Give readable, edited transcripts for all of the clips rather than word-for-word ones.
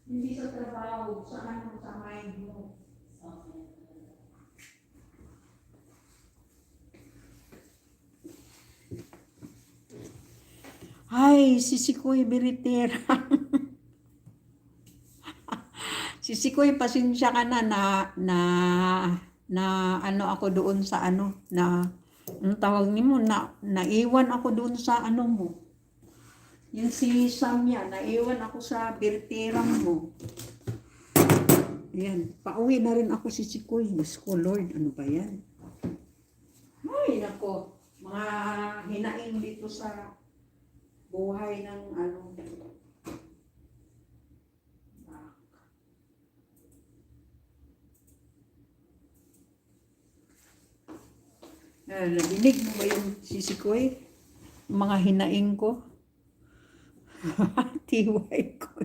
Hindi sa trabaho, sa ano, sa mind mo. Ay, si Sikoy Biritera. Si Sikoy, pasensya ka na ano ako doon sa ano, ang tawag ni mo, naiwan ako doon sa ano mo. Yung si Samya, naiwan ako sa Birtirang mo. Yan, pauwi na rin ako si Sikoy. Diyos ko, Lord, ano ba yan? Ay, nako, mga hinaing dito sa buhay ng ano. Nadinig mo ba yung sisikoy? Mga hinaing ko? Tiway ko.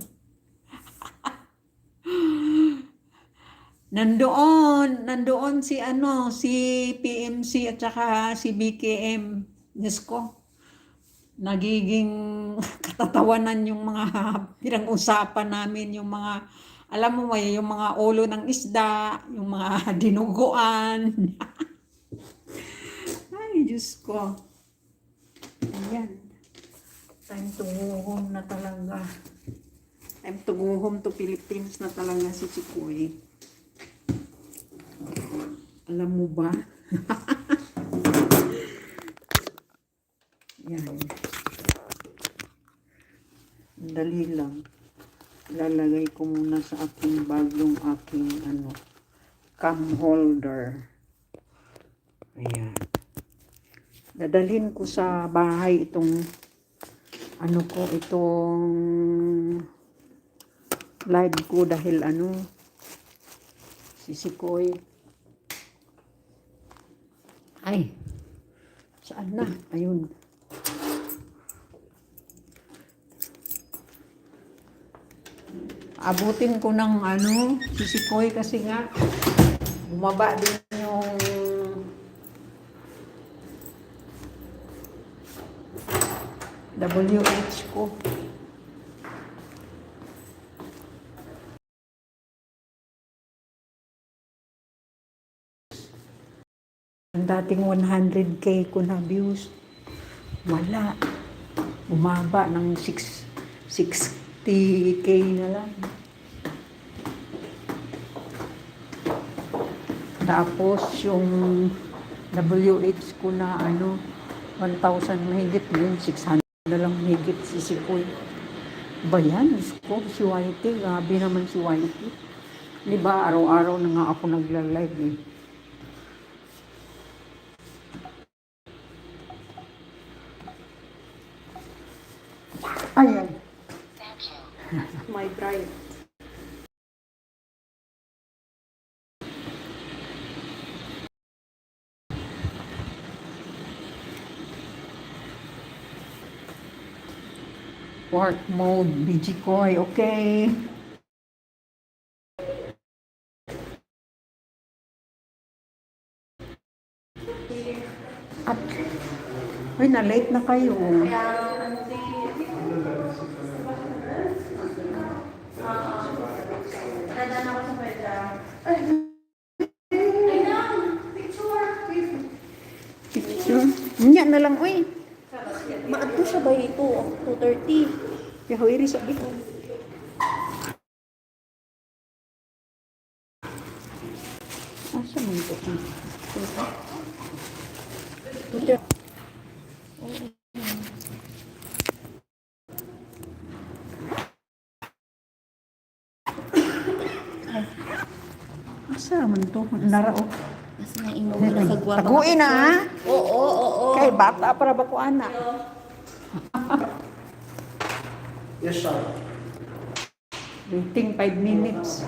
Nandoon si ano, si PMC at saka si BKM. Diyos ko, nagiging katatawanan yung mga pinag-usapan namin, yung mga, alam mo ba, yung mga ulo ng isda, yung mga dinuguan. Ay, Diyos ko. Ayan. Time to go home na talaga. Time to go home to Philippines na talaga si Sikoy. Alam mo ba? Yan. Dali lang. Lalagay ko muna sa aking bag yung aking ano, cam holder. Ayan. Dadalhin ko sa bahay itong ano ko, itong live ko dahil ano, si Sikoy. Ay, saan na? Ayun. Abutin ko ng ano, si Sikoy kasi nga, bumaba din yung WH ko. Ang dating 100k ko na views, wala. Bumaba ng 60k na lang. Tapos yung WH ko na ano, 1,000 mahigit yun, 600 na lang mahigit si Sikoy. Ba yan? Ko, si Whitey, grabe naman si Whitey. Diba, araw-araw na nga ako nagla-live eh. Ayan. My bride. Work mode, BG Koy, okay. At, ay, na-late na kayo. Picture? Nya na lang, uy. Maadto siya ba ito? 2:30. Kaya huwiri sabi ko. Asa mo ito? Asa man to? Narao. Mas na imo na kagwapa. Taguin na ha? Oo. Kay bata para ba ko anak? Yes, sir. Waiting 5 minutes.